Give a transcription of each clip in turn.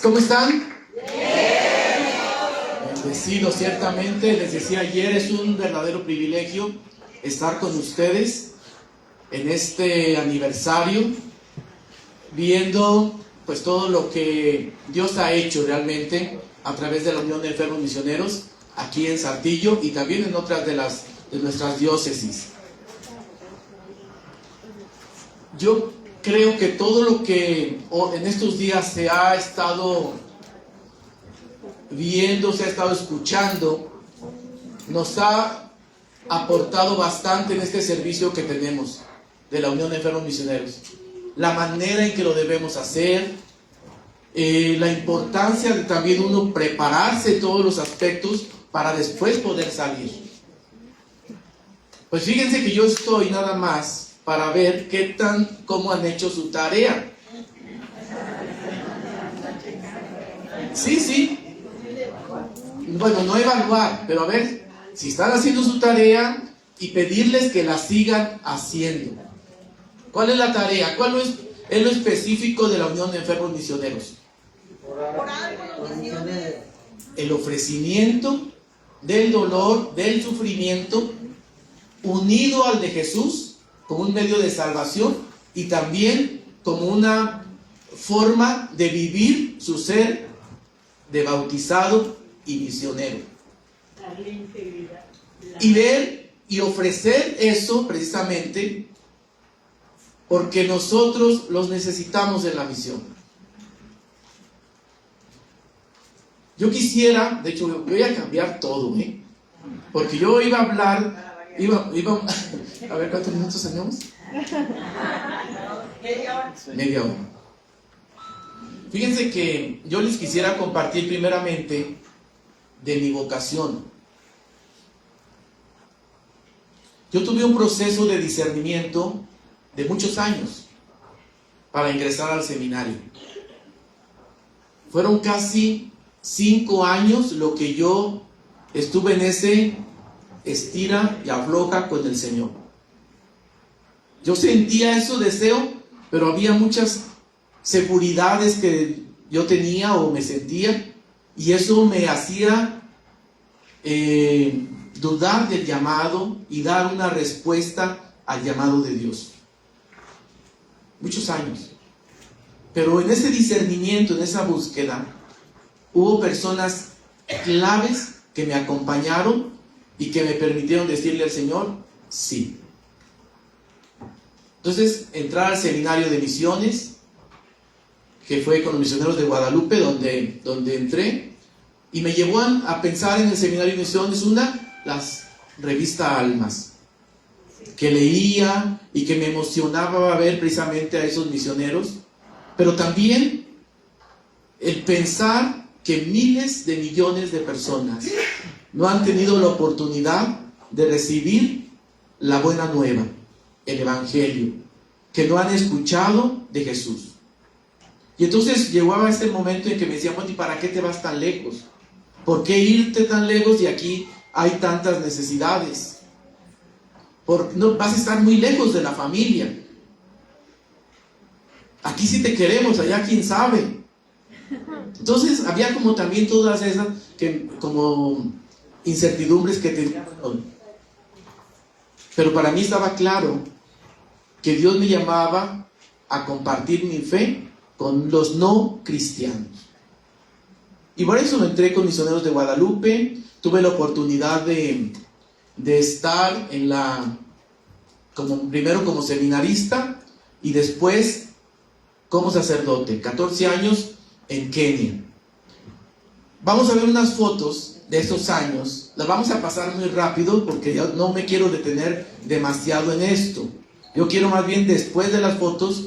¿Cómo están? Bendecidos, ciertamente. Les decía ayer, es un verdadero privilegio estar con ustedes en este aniversario, viendo pues todo lo que Dios ha hecho realmente a través de la Unión de Enfermos Misioneros aquí en Saltillo y también en otras de nuestras diócesis. Yo creo que todo lo que en estos días se ha estado viendo, se ha estado escuchando, nos ha aportado bastante en este servicio que tenemos de la Unión de Enfermos Misioneros. La manera en que lo debemos hacer, la importancia de también uno prepararse en todos los aspectos para después poder salir. Pues fíjense que yo estoy nada más para ver cómo han hecho su tarea. Sí. Bueno, no evaluar, pero a ver si están haciendo su tarea y pedirles que la sigan haciendo. ¿Cuál es la tarea? ¿Cuál es lo específico de la Unión de Enfermos Misioneros? El ofrecimiento del dolor, del sufrimiento, unido al de Jesús, como un medio de salvación y también como una forma de vivir su ser de bautizado y misionero. Y ver y ofrecer eso precisamente porque nosotros los necesitamos en la misión. Yo quisiera, de hecho voy a cambiar todo, porque yo iba a hablar, a ver cuántos minutos tenemos. Media hora. Fíjense que yo les quisiera compartir primeramente de mi vocación. Yo tuve un proceso de discernimiento de muchos años para ingresar al seminario. Fueron casi 5 años lo que yo estuve en ese estira y afloja con el Señor. Yo sentía ese deseo, pero había muchas seguridades que yo tenía o me sentía, y eso me hacía dudar del llamado y dar una respuesta al llamado de Dios. Muchos años. Pero en ese discernimiento, en esa búsqueda, hubo personas claves que me acompañaron y que me permitieron decirle al Señor, sí. Entonces, entrar al seminario de misiones, que fue con los misioneros de Guadalupe, donde entré, y me llevó a pensar en el seminario de misiones, las revistas Almas, que leía y que me emocionaba ver precisamente a esos misioneros, pero también el pensar que miles de millones de personas no han tenido la oportunidad de recibir la buena nueva, el Evangelio, que no han escuchado de Jesús. Y entonces llegó a este momento en que me decían, bueno, ¿y para qué te vas tan lejos? ¿Por qué irte tan lejos y aquí hay tantas necesidades? No vas a estar muy lejos de la familia. Aquí sí te queremos, allá quién sabe. Entonces había como también todas esas como incertidumbres que tenía. Pero para mí estaba claro que Dios me llamaba a compartir mi fe con los no cristianos. Y por eso entré con Misioneros de Guadalupe. Tuve la oportunidad de estar primero como seminarista y después como sacerdote, 14 años en Kenia. Vamos a ver unas fotos de esos años. Las vamos a pasar muy rápido porque yo no me quiero detener demasiado en esto. Yo quiero más bien después de las fotos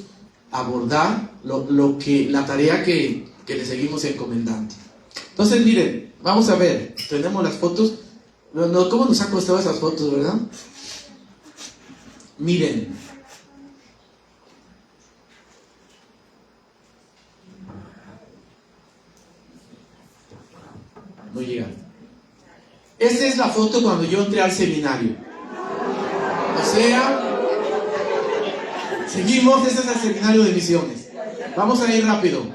abordar la tarea que le seguimos encomendando. Entonces miren, vamos a ver, tenemos las fotos. ¿Cómo nos han costado esas fotos, verdad? Miren. No llega. Esta es la foto cuando yo entré al seminario. O sea, seguimos, este es el seminario de misiones. Vamos a ir rápido.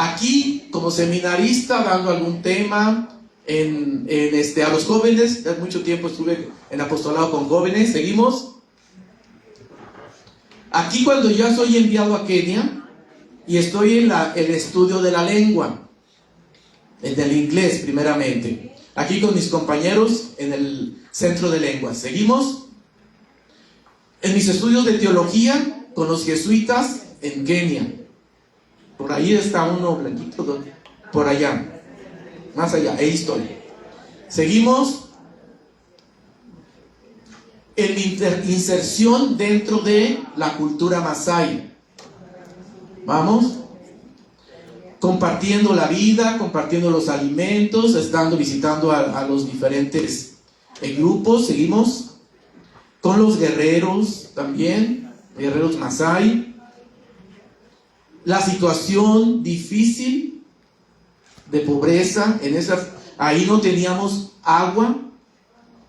Aquí, como seminarista, dando algún tema a los jóvenes. Hace mucho tiempo estuve en apostolado con jóvenes. Seguimos. Aquí, cuando ya soy enviado a Kenia y estoy en el estudio de la lengua, en el inglés primeramente, aquí con mis compañeros en el centro de lenguas. Seguimos. En mis estudios de teología con los jesuitas en Kenia. Por ahí está uno blanquito, por allá, más allá, ahí estoy. Seguimos. En mi inserción dentro de la cultura masái. Vamos. Compartiendo la vida, compartiendo los alimentos, estando visitando a los diferentes grupos. Seguimos. Con los guerreros también, guerreros masái. La situación difícil de pobreza, ahí no teníamos agua,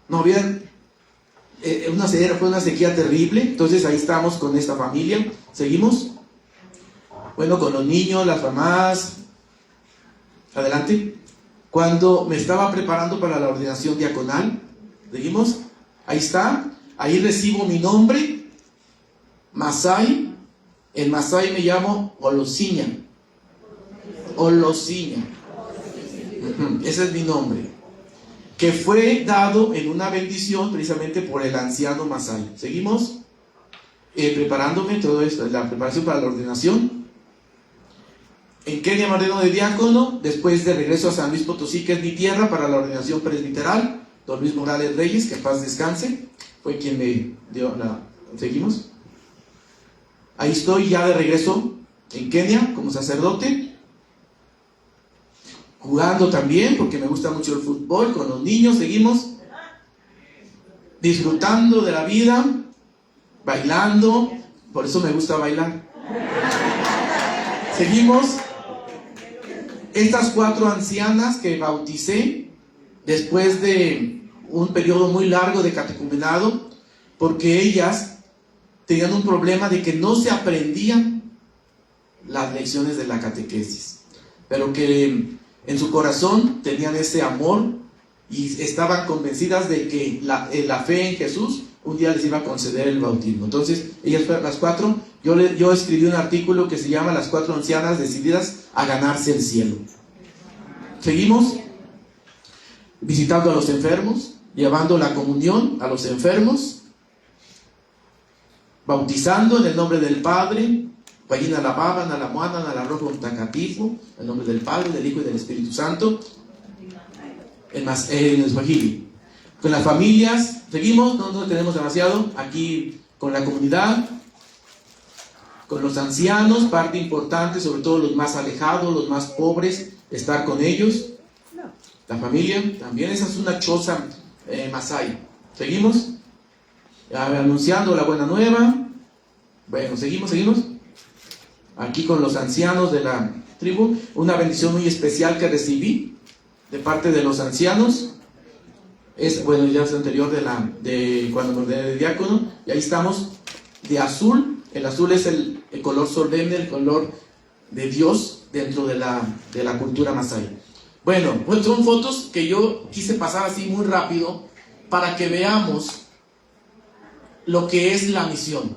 no había, fue una sequía terrible. Entonces ahí estamos con esta familia. Seguimos. Bueno, con los niños, las mamás. Adelante. Cuando me estaba preparando para la ordenación diaconal, seguimos. Ahí está. Ahí recibo mi nombre, masái. En masái me llamo Olosiña. Olosiña. Ese es mi nombre, que fue dado en una bendición precisamente por el anciano masái. Seguimos. Preparándome, todo esto, la preparación para la ordenación. En Kenia me ordeno de diácono, después de regreso a San Luis Potosí, que es mi tierra, para la ordenación presbiteral. Don Luis Morales Reyes, que en paz descanse, fue quien me dio Seguimos. Ahí estoy ya de regreso en Kenia como sacerdote, jugando también porque me gusta mucho el fútbol con los niños. Seguimos. Disfrutando de la vida, bailando, por eso me gusta bailar. Seguimos. Estas 4 ancianas que bauticé después de un periodo muy largo de catecumenado, porque ellas tenían un problema de que no se aprendían las lecciones de la catequesis, pero que en su corazón tenían ese amor y estaban convencidas de que la fe en Jesús un día les iba a conceder el bautismo. Entonces, ellas fueron las 4. Yo escribí un artículo que se llama Las 4 ancianas decididas a ganarse el cielo. Seguimos. Visitando a los enfermos, llevando la comunión a los enfermos, bautizando en el nombre del Padre, Payina la Baba, na la Muana, na la Rojo, Tacatifo, en el nombre del Padre, del Hijo y del Espíritu Santo, en el Swahili. Con las familias, seguimos, no tenemos demasiado, aquí con la comunidad, con los ancianos, parte importante, sobre todo los más alejados, los más pobres, estar con ellos. La familia, también esa es una choza masái. Seguimos, anunciando la buena nueva. Bueno, seguimos. Aquí con los ancianos de la tribu, una bendición muy especial que recibí de parte de los ancianos. Ya es anterior de cuando me ordené de diácono, y ahí estamos de azul. El azul es el color solemne, el color de Dios dentro de la cultura masái. Bueno, pues son fotos que yo quise pasar así muy rápido para que veamos lo que es la misión.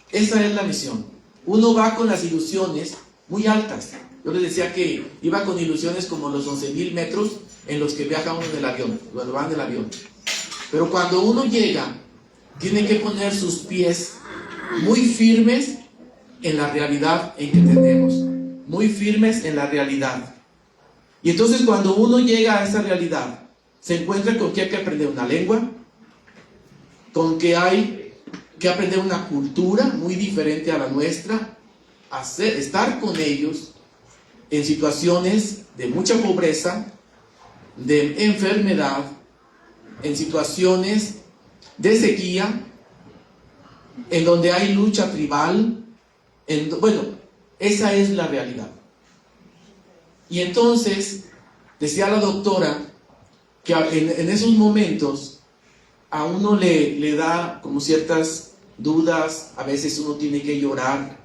Esa es la misión. Uno va con las ilusiones muy altas. Yo les decía que iba con ilusiones como los 11,000 metros en los que viaja uno en el avión, cuando va en el avión. Pero cuando uno llega, tiene que poner sus pies muy firmes en la realidad en que tenemos. Muy firmes en la realidad. Y entonces cuando uno llega a esa realidad, se encuentra con que hay que aprender una lengua, con que hay que aprender una cultura muy diferente a la nuestra, estar con ellos en situaciones de mucha pobreza, de enfermedad, en situaciones de sequía, en donde hay lucha tribal, esa es la realidad. Y entonces, decía la doctora, que en esos momentos a uno le da como ciertas dudas, a veces uno tiene que llorar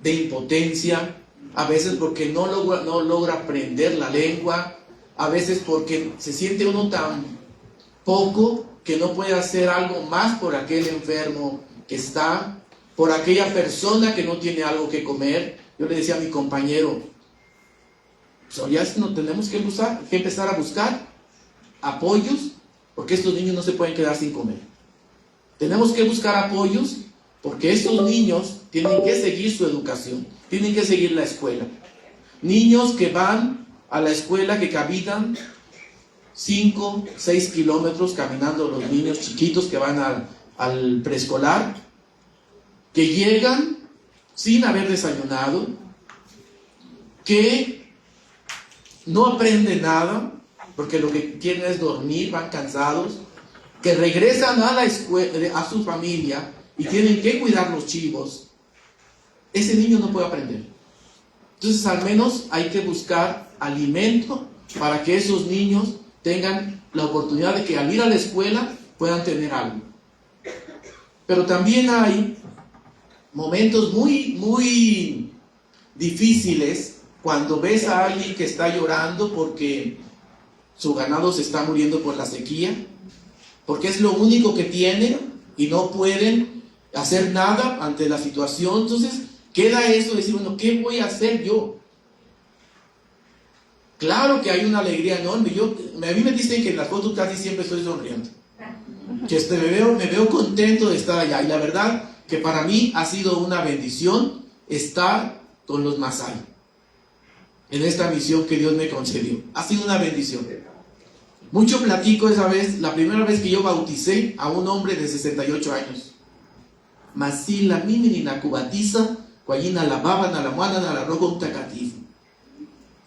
de impotencia, a veces porque no logra aprender la lengua, a veces porque se siente uno tan poco que no puede hacer algo más por aquel enfermo que está, por aquella persona que no tiene algo que comer. Yo le decía a mi compañero, pues ya no tenemos que empezar a buscar apoyos, porque estos niños no se pueden quedar sin comer. Tenemos que buscar apoyos porque estos niños tienen que seguir su educación, tienen que seguir la escuela. Niños que van a la escuela, que caminan 5, 6 kilómetros caminando, los niños chiquitos que van al preescolar, que llegan sin haber desayunado, que no aprenden nada, porque lo que quieren es dormir, van cansados, que regresan a la escuela, a su familia, y tienen que cuidar los chivos. Ese niño no puede aprender. Entonces, al menos hay que buscar alimento para que esos niños tengan la oportunidad de que al ir a la escuela puedan tener algo. Pero también hay momentos muy difíciles cuando ves a alguien que está llorando porque su ganado se está muriendo por la sequía, porque es lo único que tienen y no pueden hacer nada ante la situación. Entonces queda eso de decir, bueno, ¿qué voy a hacer yo? Claro que hay una alegría enorme. A mí me dicen que en las fotos casi siempre estoy sonriendo, que me veo contento de estar allá, y la verdad que para mí ha sido una bendición estar con los Masai en esta misión que Dios me concedió. Ha sido una bendición. Mucho platico esa vez, la primera vez que yo bauticé a un hombre de 68 años. Masila mimi na cubatiza, cuayina la baba, na la muana, na la roca un tacativo.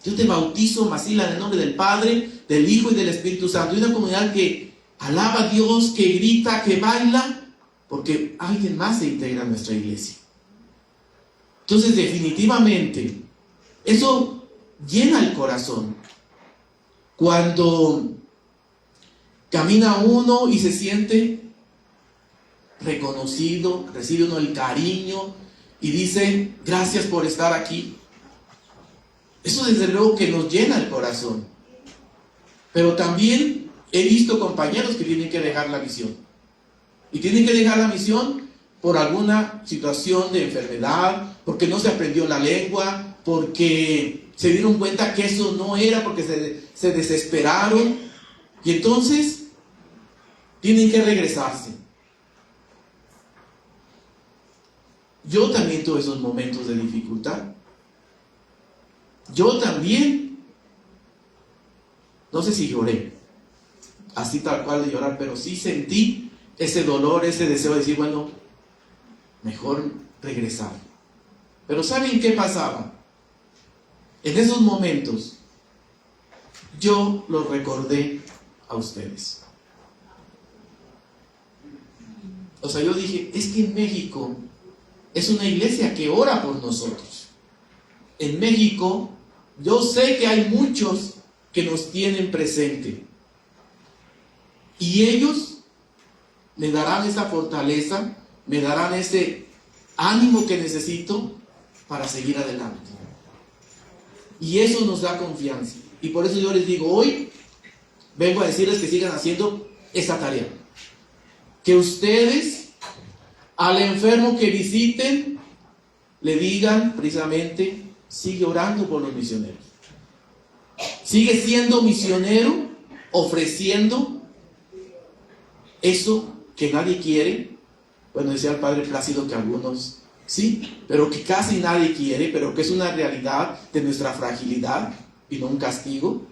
Yo te bautizo, Masila, en el nombre del Padre, del Hijo y del Espíritu Santo. Y una comunidad que alaba a Dios, que grita, que baila, porque alguien más se integra a nuestra iglesia. Entonces, definitivamente, eso llena el corazón. Cuando camina uno y se siente reconocido, recibe uno el cariño y dice, gracias por estar aquí. Eso desde luego que nos llena el corazón. Pero también he visto compañeros que tienen que dejar la misión. Y tienen que dejar la misión por alguna situación de enfermedad, porque no se aprendió la lengua, porque se dieron cuenta que eso no era, porque se desesperaron. Y entonces tienen que regresarse. Yo también tuve esos momentos de dificultad. Yo también, no sé si lloré, así tal cual de llorar, pero sí sentí ese dolor, ese deseo de decir, bueno, mejor regresar. Pero ¿saben qué pasaba? En esos momentos, yo los recordé a ustedes. O sea, yo dije, es que en México es una iglesia que ora por nosotros. En México, yo sé que hay muchos que nos tienen presente. Y ellos me darán esa fortaleza, me darán ese ánimo que necesito para seguir adelante. Y eso nos da confianza. Y por eso yo les digo, hoy vengo a decirles que sigan haciendo esa tarea. Que ustedes al enfermo que visiten le digan precisamente, sigue orando por los misioneros. Sigue siendo misionero, ofreciendo eso que nadie quiere. Bueno, decía el padre Plácido que algunos sí, pero que casi nadie quiere, pero que es una realidad de nuestra fragilidad y no un castigo.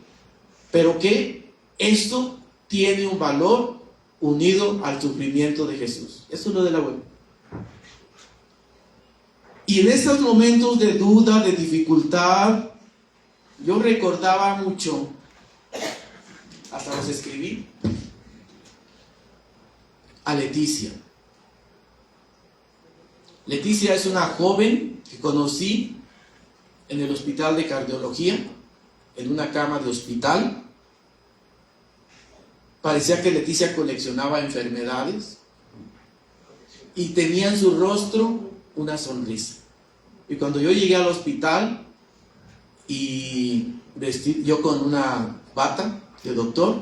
Pero que esto tiene un valor unido al sufrimiento de Jesús. Eso es lo de la web. Y en esos momentos de duda, de dificultad, yo recordaba mucho, hasta los escribí, a Leticia. Leticia es una joven que conocí en el hospital de cardiología, en una cama de hospital. Parecía que Leticia coleccionaba enfermedades y tenía en su rostro una sonrisa. Y cuando yo llegué al hospital, y yo con una bata de doctor,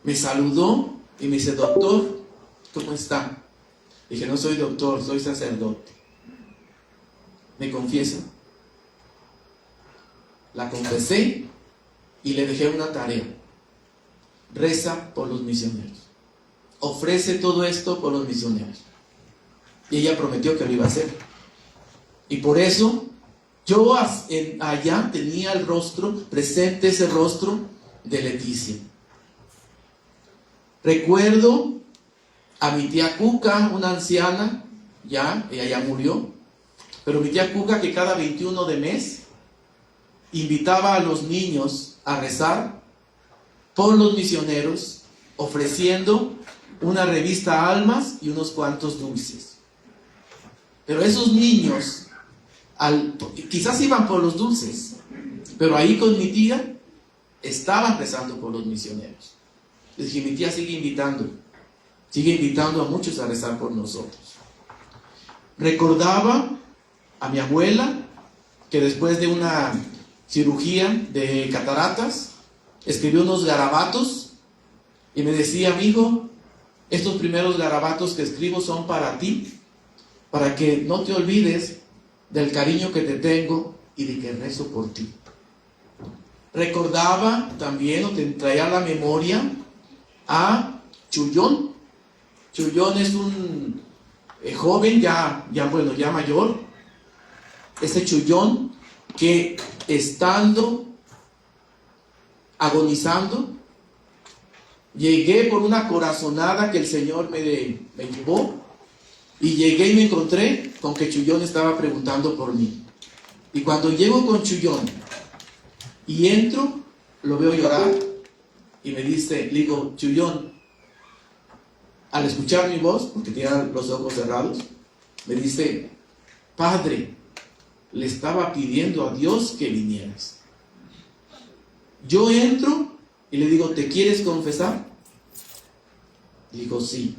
me saludó y me dice: doctor, ¿cómo está? Dije: no soy doctor, soy sacerdote. Me confiesa. La confesé y le dejé una tarea: reza por los misioneros, ofrece todo esto por los misioneros. Y ella prometió que lo iba a hacer. Y por eso yo allá tenía el rostro, presente ese rostro de Leticia. Recuerdo a mi tía Cuca, una anciana, ella ya murió, pero mi tía Cuca, que cada 21 de mes invitaba a los niños a rezar por los misioneros, ofreciendo una revista Almas y unos cuantos dulces. Pero esos niños, quizás iban por los dulces, pero ahí con mi tía estaban rezando por los misioneros. Les dije: mi tía sigue invitando a muchos a rezar por nosotros. Recordaba a mi abuela, que después de una cirugía de cataratas, escribió unos garabatos y me decía: mi hijo, estos primeros garabatos que escribo son para ti, para que no te olvides del cariño que te tengo y de que rezo por ti. Recordaba también, o te traía a la memoria, a Chullón. Chullón es un joven ya mayor. Ese Chullón que, estando agonizando, llegué por una corazonada que el Señor me llevó, y llegué y me encontré con que Chullón estaba preguntando por mí. Y cuando llego con Chullón y entro, lo veo llorar y me dice, le digo: Chullón, al escuchar mi voz, porque tenía los ojos cerrados, me dice: padre, le estaba pidiendo a Dios que vinieras. Yo entro y le digo: ¿te quieres confesar? Digo: sí.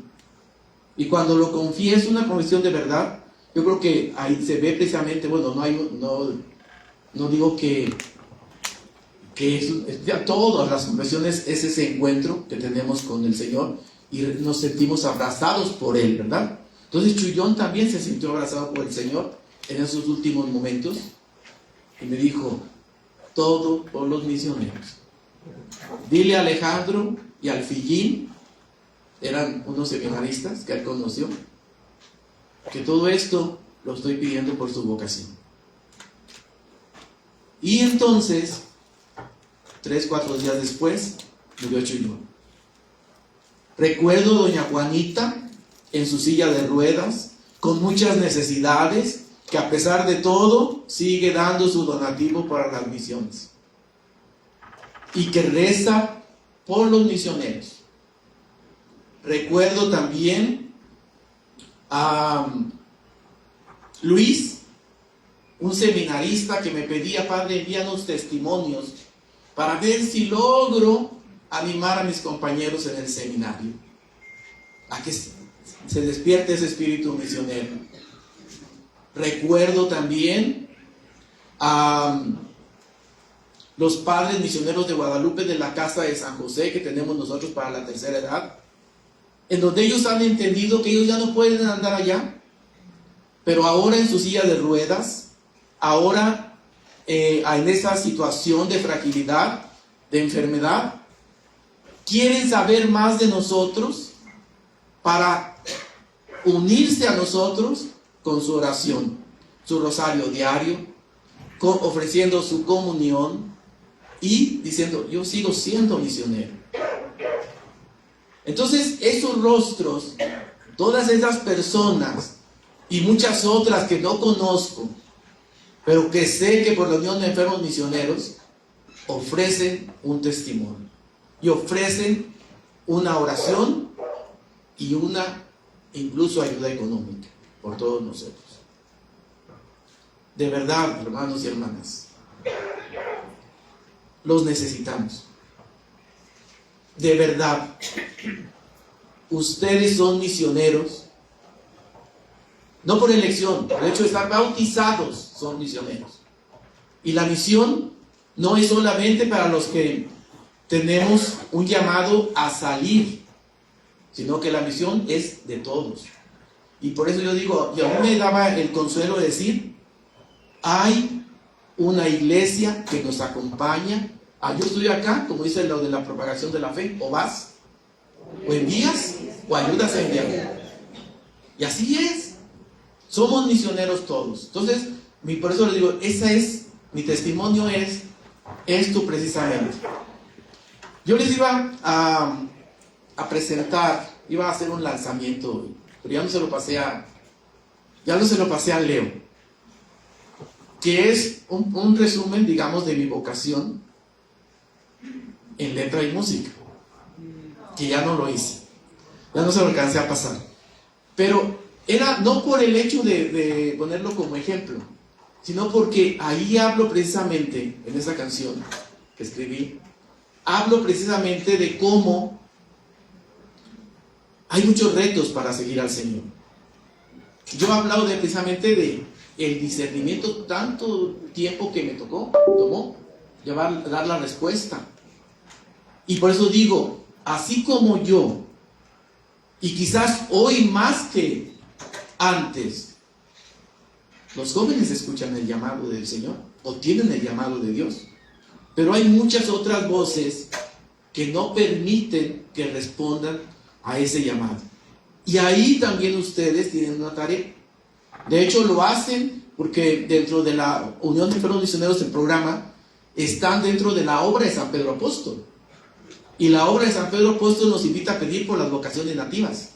Y cuando lo confieso, una confesión de verdad, yo creo que ahí se ve precisamente, bueno, no digo que ya todas las confesiones es ese encuentro que tenemos con el Señor y nos sentimos abrazados por Él, ¿verdad? Entonces Chullón también se sintió abrazado por el Señor en esos últimos momentos y me dijo: todo por los misioneros. Dile a Alejandro y al Fillín, eran unos seminaristas que él conoció, que todo esto lo estoy pidiendo por su vocación. Y entonces, 3-4 días después, murió Chullón. Recuerdo a doña Juanita en su silla de ruedas, con muchas necesidades, que a pesar de todo sigue dando su donativo para las misiones y que reza por los misioneros. Recuerdo también a Luis, un seminarista que me pedía: padre, envíanos testimonios para ver si logro animar a mis compañeros en el seminario, a que se despierte ese espíritu misionero. Recuerdo también a los padres misioneros de Guadalupe de la Casa de San José que tenemos nosotros para la tercera edad, en donde ellos han entendido que ellos ya no pueden andar allá, pero ahora en su silla de ruedas, ahora en esa situación de fragilidad, de enfermedad, quieren saber más de nosotros para unirse a nosotros con su oración, su rosario diario, ofreciendo su comunión y diciendo: yo sigo siendo misionero. Entonces, esos rostros, todas esas personas y muchas otras que no conozco, pero que sé que por la Unión de Enfermos Misioneros ofrecen un testimonio y ofrecen una oración y incluso ayuda económica por todos nosotros. De verdad, hermanos y hermanas, los necesitamos. De verdad, ustedes son misioneros, no por elección, por el hecho de estar bautizados son misioneros. Y la misión no es solamente para los que tenemos un llamado a salir, sino que la misión es de todos. Y por eso yo digo, y a mí me daba el consuelo de decir, hay una iglesia que nos acompaña. Yo estoy acá, como dice lo de la propagación de la fe, o vas, o envías, o ayudas a enviar. Y así es. Somos misioneros todos. Entonces, por eso les digo, mi testimonio es esto precisamente. Yo les iba a presentar, iba a hacer un lanzamiento hoy, pero ya no se lo pasé a Leo, que es un resumen, digamos, de mi vocación en letra y música, que ya no lo hice, ya no se lo alcancé a pasar, pero era no por el hecho de ponerlo como ejemplo, sino porque ahí hablo precisamente, en esa canción que escribí, hablo precisamente de cómo hay muchos retos para seguir al Señor. Yo he hablado precisamente de el discernimiento, tanto tiempo que me tomó dar la respuesta. Y por eso digo, así como yo, y quizás hoy más que antes, los jóvenes escuchan el llamado del Señor, o tienen el llamado de Dios, pero hay muchas otras voces que no permiten que respondan a ese llamado. Y ahí también ustedes tienen una tarea. De hecho, lo hacen porque dentro de la Unión de Enfermos Misioneros, el programa, están dentro de la obra de San Pedro Apóstol. Y la obra de San Pedro Apóstol nos invita a pedir por las vocaciones nativas.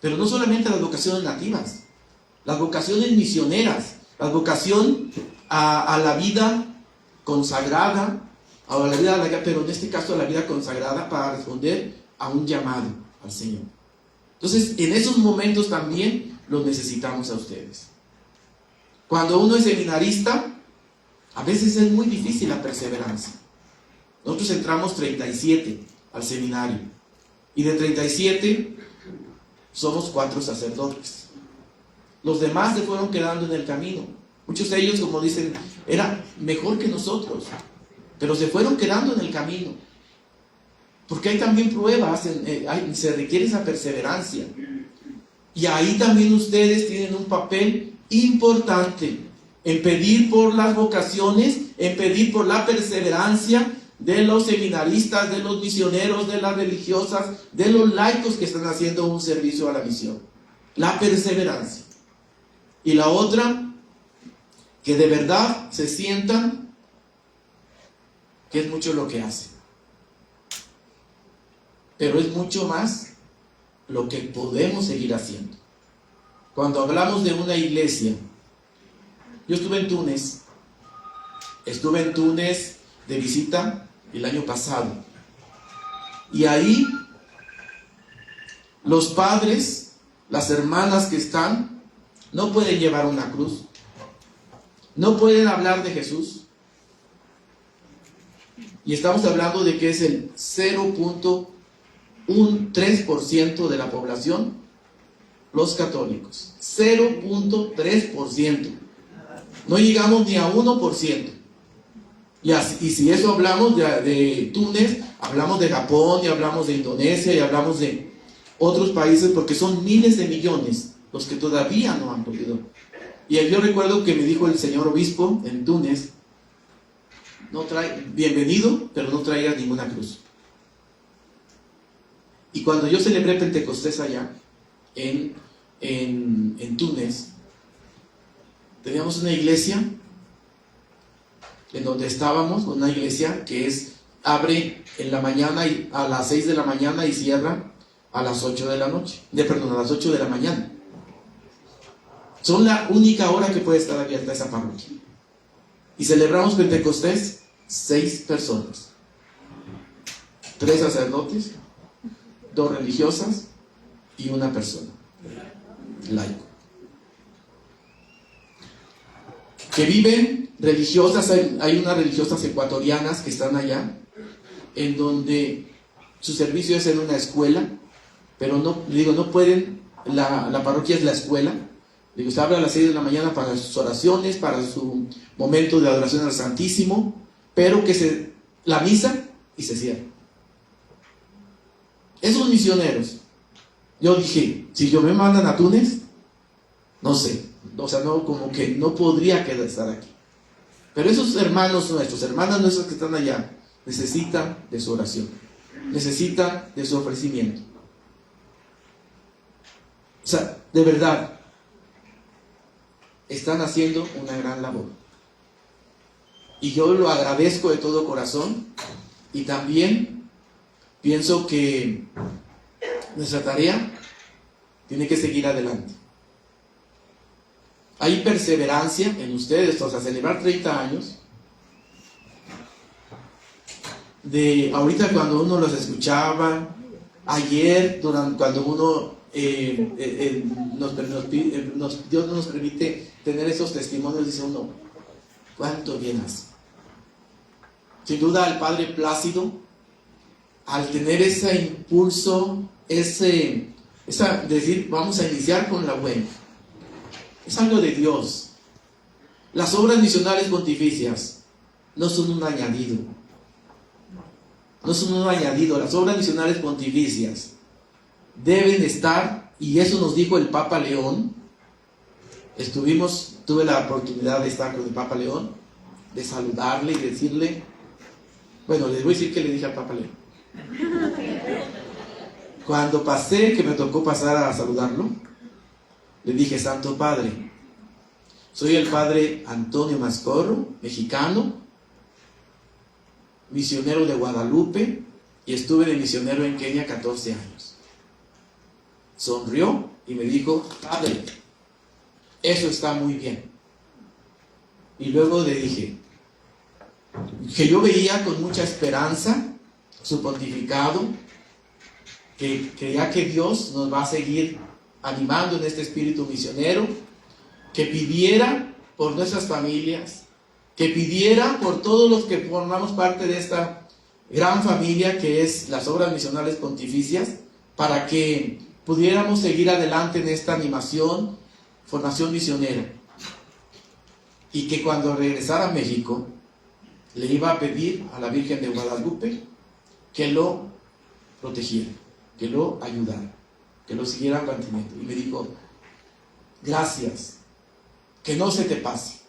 Pero no solamente las vocaciones nativas, las vocaciones misioneras, la vocación a la vida consagrada, a la vida, pero en este caso a la vida consagrada para responder a un llamado al Señor. Entonces, en esos momentos también los necesitamos a ustedes. Cuando uno es seminarista, a veces es muy difícil la perseverancia. Nosotros entramos 37 al seminario, y de 37 somos 4 sacerdotes. Los demás se fueron quedando en el camino. Muchos de ellos, como dicen, era mejor que nosotros, pero se fueron quedando en el camino. Porque hay también pruebas, se requiere esa perseverancia. Y ahí también ustedes tienen un papel importante en pedir por las vocaciones, en pedir por la perseverancia de los seminaristas, de los misioneros, de las religiosas, de los laicos que están haciendo un servicio a la misión. La perseverancia. Y la otra, que de verdad se sientan que es mucho lo que hacen, pero es mucho más lo que podemos seguir haciendo. Cuando hablamos de una iglesia, yo estuve en Túnez de visita el año pasado, y ahí los padres, las hermanas que están, no pueden llevar una cruz, no pueden hablar de Jesús, y estamos hablando de que es el 0.13% de la población, los católicos. 0.3%. No llegamos ni a 1%. Y si eso hablamos de Túnez, hablamos de Japón, y hablamos de Indonesia, y hablamos de otros países, porque son miles de millones los que todavía no han podido. Y yo recuerdo que me dijo el señor obispo en Túnez, bienvenido, pero no traigas ninguna cruz. Y cuando yo celebré Pentecostés allá, en Túnez, teníamos una iglesia en donde estábamos, una iglesia que abre en la mañana a las 6 de la mañana y cierra a las 8 de la noche. A las 8 de la mañana. Son la única hora que puede estar abierta esa parroquia. Y celebramos Pentecostés 6 personas. 3 sacerdotes, 2 religiosas y una persona, laico. Que viven religiosas, hay unas religiosas ecuatorianas que están allá, en donde su servicio es en una escuela, pero no pueden, la parroquia es la escuela. Se abre a las 6 de la mañana para sus oraciones, para su momento de adoración al Santísimo, pero la misa y se cierra. Esos misioneros, yo dije, si yo me mandan a Túnez, no sé, o sea, no, como que no podría estar aquí. Pero esos hermanas nuestras que están allá, necesitan de su oración, necesitan de su ofrecimiento. O sea, de verdad, están haciendo una gran labor. Y yo lo agradezco de todo corazón. Y también pienso que nuestra tarea tiene que seguir adelante. Hay perseverancia en ustedes, o sea, celebrar 30 años. De ahorita cuando uno los escuchaba, ayer cuando uno Dios nos permite tener esos testimonios, dice uno, ¿cuánto bien hace? Sin duda el Padre Plácido, al tener ese impulso, decir, vamos a iniciar con la buena, es algo de Dios. Las obras misionales pontificias no son un añadido. No son un añadido. Las obras misionales pontificias deben estar, y eso nos dijo el Papa León. Tuve la oportunidad de estar con el Papa León, de saludarle y decirle, bueno, les voy a decir que le dije al Papa León. Cuando que me tocó pasar a saludarlo, le dije, Santo Padre, soy el Padre Antonio Mascorro, mexicano, misionero de Guadalupe, y estuve de misionero en Kenia 14 años. Sonrió y me dijo, Padre, eso está muy bien. Y luego le dije que yo veía con mucha esperanza su pontificado, que creía que Dios nos va a seguir animando en este espíritu misionero, que pidiera por nuestras familias, que pidiera por todos los que formamos parte de esta gran familia que es las obras misionales pontificias, para que pudiéramos seguir adelante en esta formación misionera. Y que cuando regresara a México, le iba a pedir a la Virgen de Guadalupe que lo protegiera, que lo ayudara, que lo siguiera manteniendo. Y me dijo, gracias, que no se te pase.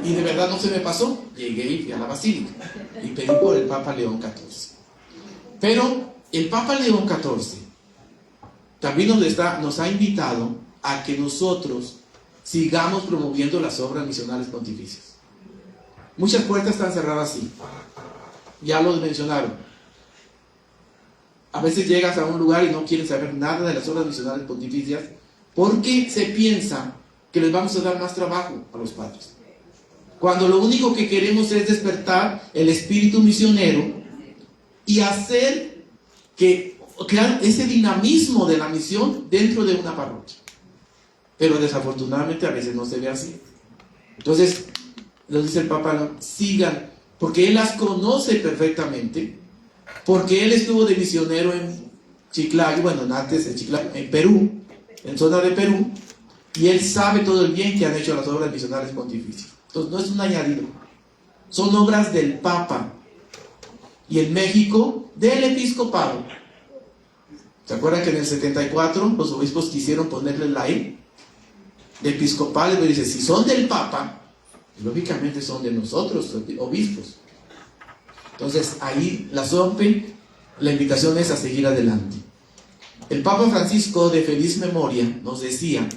Y de verdad no se me pasó. Llegué y fui a la Basílica y pedí por el Papa León XIV. Pero el Papa León XIV también nos ha invitado a que nosotros sigamos promoviendo las obras misionales pontificias. Muchas puertas están cerradas, sí, ya lo mencionaron. A veces llegas a un lugar y no quieren saber nada de las obras misionales pontificias porque se piensa que les vamos a dar más trabajo a los padres, cuando lo único que queremos es despertar el espíritu misionero y hacer crear ese dinamismo de la misión dentro de una parroquia. Pero desafortunadamente a veces no se ve así. Entonces, nos dice el Papa, sigan, porque él las conoce perfectamente, porque él estuvo de misionero en Chiclayo, en Perú, en zona de Perú, y él sabe todo el bien que han hecho las obras misionales pontificias. Entonces no es un añadido, son obras del Papa, y en México del episcopado. ¿Se acuerdan que en el 74 los obispos quisieron ponerle la E de episcopal? Y dice, si son del Papa, lógicamente son de nosotros, obispos. Entonces ahí la invitación es a seguir adelante. El Papa Francisco, de feliz memoria, nos decía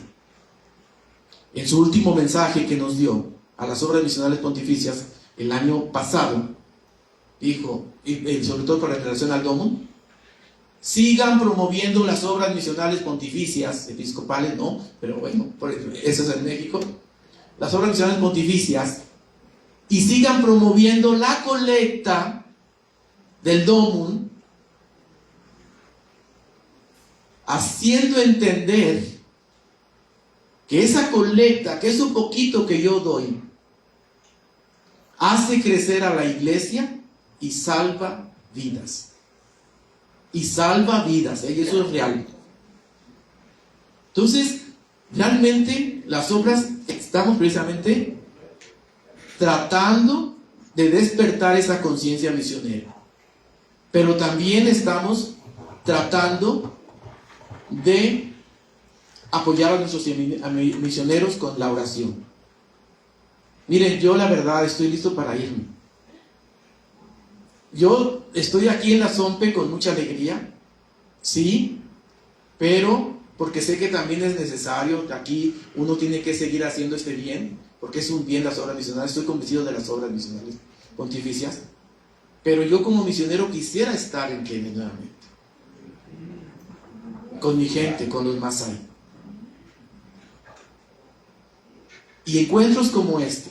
en su último mensaje que nos dio a las obras misionales pontificias el año pasado, dijo, y sobre todo para relación al domo, sigan promoviendo las obras misionales pontificias, episcopales no, pero bueno, eso es en México, las obras misionales pontificias, y sigan promoviendo la colecta del Domum, haciendo entender que esa colecta, que es un poquito que yo doy, hace crecer a la iglesia y salva vidas. Y salva vidas, y eso es real. Entonces, realmente las obras estamos precisamente tratando de despertar esa conciencia misionera. Pero también estamos tratando de apoyar a nuestros misioneros con la oración. Miren, yo la verdad estoy listo para irme. Yo estoy aquí en la Zompe con mucha alegría, sí, pero porque sé que también es necesario, aquí uno tiene que seguir haciendo este bien, porque es un bien las obras misionales. Estoy convencido de las obras misionales pontificias, pero yo como misionero quisiera estar en Kenia nuevamente, con mi gente, con los Masai. Y encuentros como esta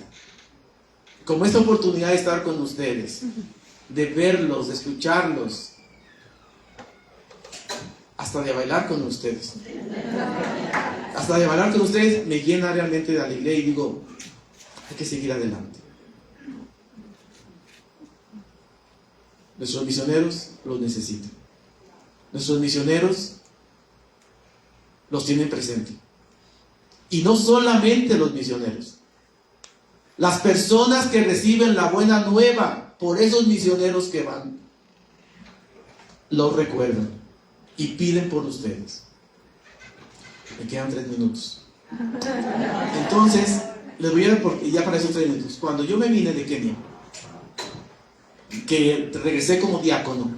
oportunidad de estar con ustedes, de verlos, de escucharlos, hasta de bailar con ustedes. Hasta de bailar con ustedes me llena realmente de alegría y digo, hay que seguir adelante. Nuestros misioneros los necesitan. Nuestros misioneros los tienen presente. Y no solamente los misioneros. Las personas que reciben la buena nueva por esos misioneros que van, los recuerdan y piden por ustedes. Me quedan 3 minutos. Entonces, les voy a, porque ya para esos 3 minutos, cuando yo me vine de Kenia, que regresé como diácono,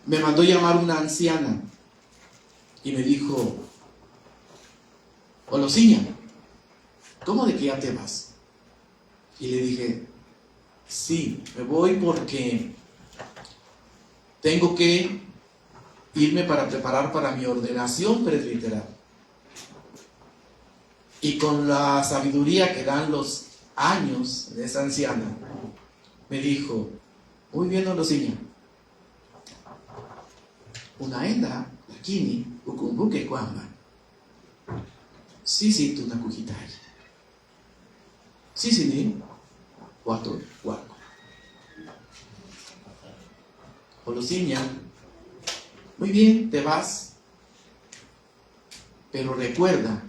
me mandó llamar una anciana y me dijo: Olosiña, ¿cómo de que ya te vas? Y le dije: sí, me voy porque tengo que irme para preparar para mi ordenación presbiteral. Y con la sabiduría que dan los años de esa anciana, me dijo: muy bien, Olosiña, una enda, lakini, ukumbuke kwamba sisi tunakuhitaji. Sisi ni watu wako. Olosiña, muy bien, te vas, pero recuerda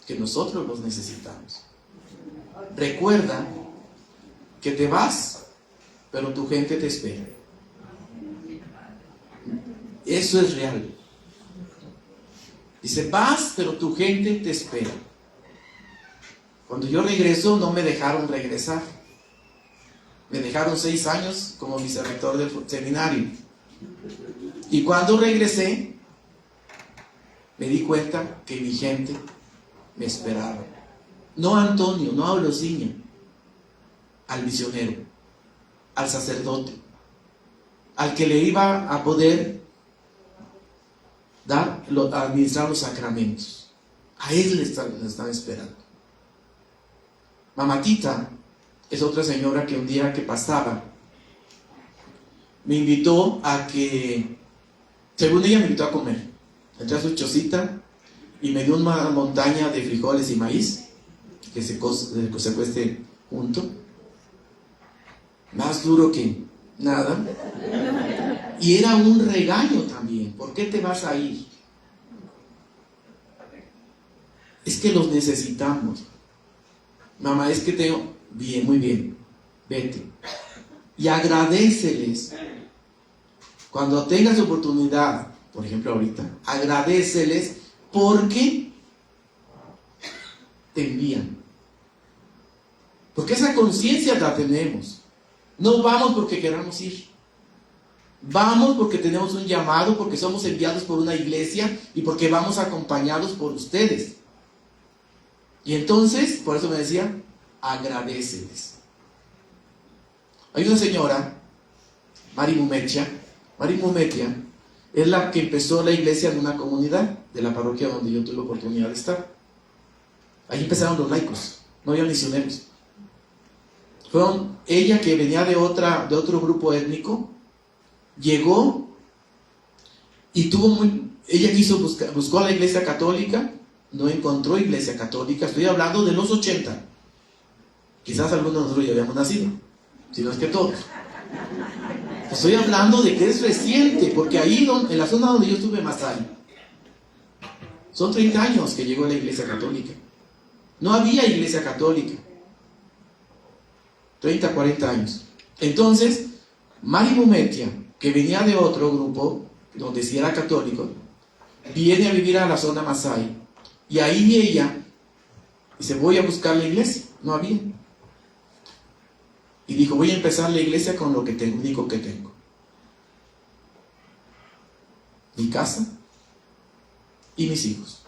que nosotros los necesitamos. Recuerda que te vas, pero tu gente te espera. Eso es real. Dice: vas, pero tu gente te espera. Cuando yo regreso, no me dejaron regresar. Me dejaron 6 años como vicerrector del seminario. Y cuando regresé, me di cuenta que mi gente me esperaba. No a Antonio, no a Olosiña, al misionero, al sacerdote, al que le iba a poder administrar los sacramentos. A él le están esperando. Mamatita es otra señora que un día que pasaba me invitó a que, según ella, me invitó a comer. Entré a su chocita y me dio una montaña de frijoles y maíz que se cueste junto, más duro que nada. Y era un regaño también: ¿por qué te vas a ir? Es que los necesitamos. Mamá, es que tengo... Bien, muy bien, vete. Y agradéceles. Cuando tengas oportunidad, por ejemplo ahorita, agradéceles porque te envían. Porque esa conciencia la tenemos. No vamos porque queramos ir. Vamos porque tenemos un llamado, porque somos enviados por una iglesia y porque vamos acompañados por ustedes. Y entonces, por eso me decía, agradéceles. Hay una señora, Mari Mumetia, es la que empezó la iglesia en una comunidad de la parroquia donde yo tuve oportunidad de estar. Ahí empezaron los laicos, no había misioneros. Fueron ella, que venía de otro grupo étnico, llegó y ella buscó a la iglesia católica, no encontró iglesia católica. Estoy hablando de los 80. Quizás algunos de nosotros ya habíamos nacido, si no es que todos. Estoy hablando de que es reciente, porque ahí en la zona donde yo estuve, Masai, son 30 años que llegó la iglesia católica. No había iglesia católica. 30, 40 años. Entonces, Mari Mumetia, que venía de otro grupo, donde sí era católico, viene a vivir a la zona Masái, y ahí ella dice, voy a buscar la iglesia. No había. Y dijo, voy a empezar la iglesia con lo que tengo, único que tengo. Mi casa y mis hijos.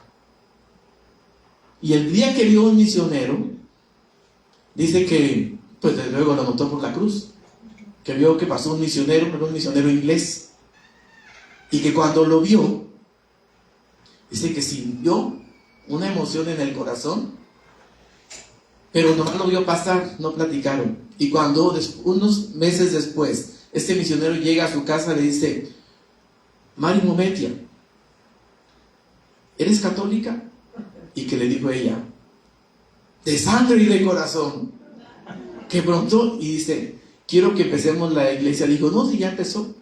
Y el día que vio un misionero, dice que, pues desde luego lo notó por la cruz, que vio que pasó un misionero, pero un misionero inglés, y que cuando lo vio, dice que sintió una emoción en el corazón, pero nomás lo vio pasar, no platicaron. Y cuando unos meses después, este misionero llega a su casa, le dice, Mari Mumetia, ¿eres católica? Y que le dijo ella, de sangre y de corazón. Que pronto, y dice, quiero que empecemos la iglesia. Dijo, no, si ya empezó.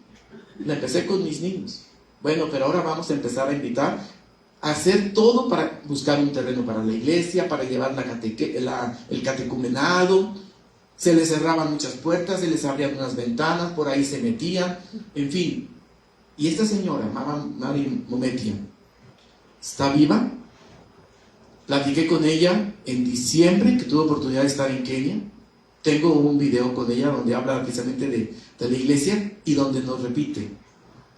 La empecé con mis niños. Bueno, pero ahora vamos a empezar a invitar a hacer todo para buscar un terreno para la iglesia, para llevar el catecumenado. Se les cerraban muchas puertas, se les abrían unas ventanas, por ahí se metían, en fin. Y esta señora, Mari Mumetia, está viva. Platiqué con ella en diciembre, que tuve oportunidad de estar en Kenia. Tengo un video con ella donde habla precisamente de la iglesia y donde nos repite,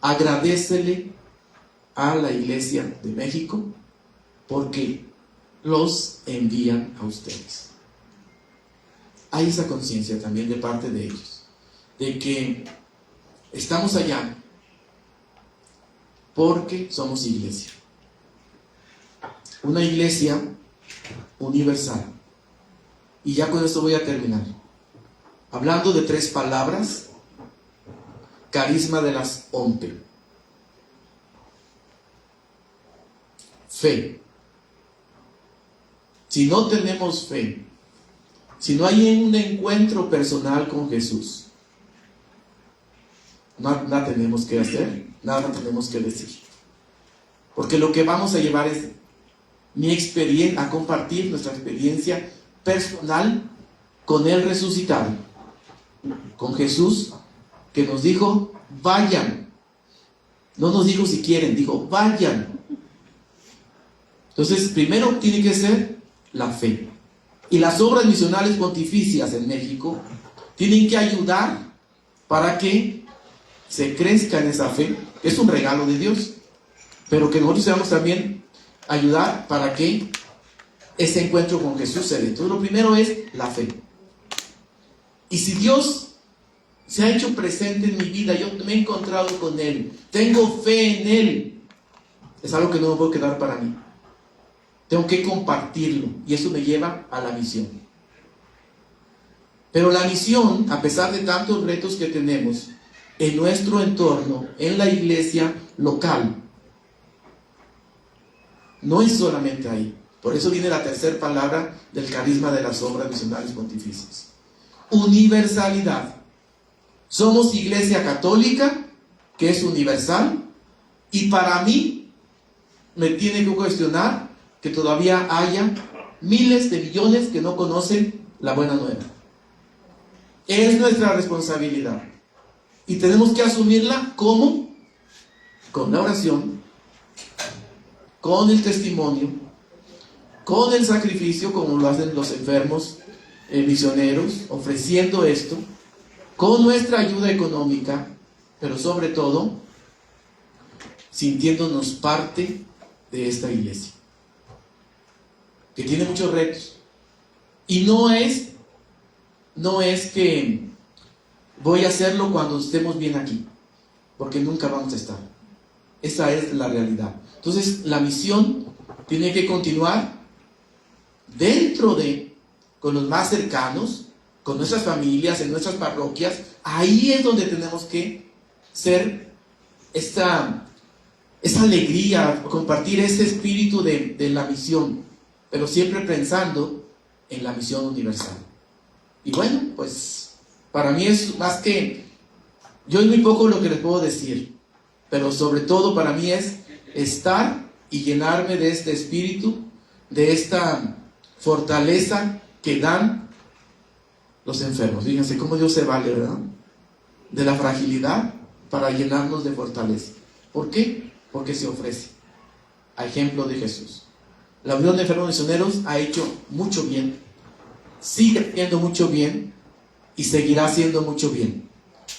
agradécele a la iglesia de México porque los envían a ustedes. Hay esa conciencia también de parte de ellos, de que estamos allá porque somos iglesia. Una iglesia universal. Y ya con esto voy a terminar. Hablando de 3 palabras, carisma de las OMPE. Fe. Si no tenemos fe, si no hay un encuentro personal con Jesús, nada tenemos que hacer, nada tenemos que decir. Porque lo que vamos a llevar es mi experiencia, a compartir nuestra experiencia personal con el resucitado, con Jesús, que nos dijo, vayan. No nos dijo si quieren, dijo, vayan. Entonces, primero tiene que ser la fe. Y las obras misionales pontificias en México tienen que ayudar para que se crezca en esa fe, que es un regalo de Dios, pero que nosotros seamos también ayudar para que ese encuentro con Jesús se dé. Entonces, lo primero es la fe. Y si Dios se ha hecho presente en mi vida, yo me he encontrado con Él, tengo fe en Él, es algo que no me puedo quedar para mí. Tengo que compartirlo, y eso me lleva a la misión. Pero la misión, a pesar de tantos retos que tenemos en nuestro entorno, en la iglesia local, no es solamente ahí. Por eso viene la tercera palabra del carisma de las obras misionales pontificias. Universalidad. Somos iglesia católica, que es universal, y para mí me tiene que cuestionar que todavía haya miles de millones que no conocen la buena nueva. Es nuestra responsabilidad. Y tenemos que asumirla ¿cómo? Con la oración, con el testimonio, con el sacrificio, como lo hacen los enfermos misioneros, ofreciendo esto, con nuestra ayuda económica, pero sobre todo, sintiéndonos parte de esta iglesia, que tiene muchos retos. Y no es que voy a hacerlo cuando estemos bien aquí, porque nunca vamos a estar. Esa es la realidad. Entonces, la misión tiene que continuar dentro de, con los más cercanos, con nuestras familias, en nuestras parroquias. Ahí es donde tenemos que ser esa alegría, compartir ese espíritu de la misión, pero siempre pensando en la misión universal. Y bueno, pues para mí es más que, yo es muy poco lo que les puedo decir, pero sobre todo para mí es estar y llenarme de este espíritu, de esta fortaleza que dan los enfermos. Fíjense cómo Dios se vale, ¿verdad? De la fragilidad para llenarnos de fortaleza. ¿Por qué? Porque se ofrece. A ejemplo de Jesús. La Unión de Enfermos Misioneros ha hecho mucho bien, sigue haciendo mucho bien y seguirá haciendo mucho bien.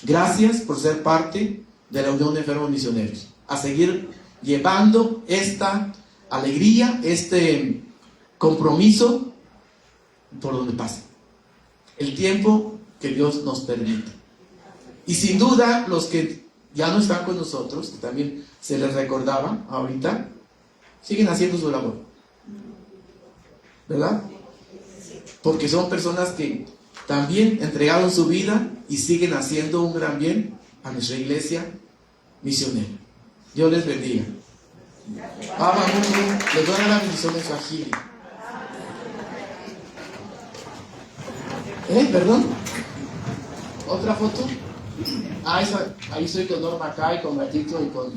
Gracias por ser parte de la Unión de Enfermos Misioneros. A seguir llevando esta alegría, este compromiso por donde pase. El tiempo que Dios nos permite. Y sin duda, los que ya no están con nosotros, que también se les recordaba ahorita, siguen haciendo su labor. ¿Verdad? Porque son personas que también entregaron su vida y siguen haciendo un gran bien a nuestra iglesia misionera. Dios les bendiga. Baba Mungu, les doy la bendición en Swahili. ¿Perdón? ¿Otra foto? Ahí estoy con Norma acá y con Gatito y con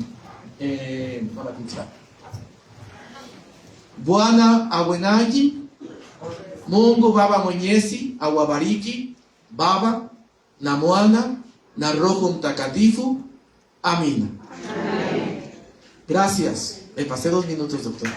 Mamatitza. Bwana awenaji, Mungu Baba Mwenyezi awabariki, Baba na Mwana na Roho Mtakatifu. Amina. Gracias. Me pasé 2 minutos, doctor.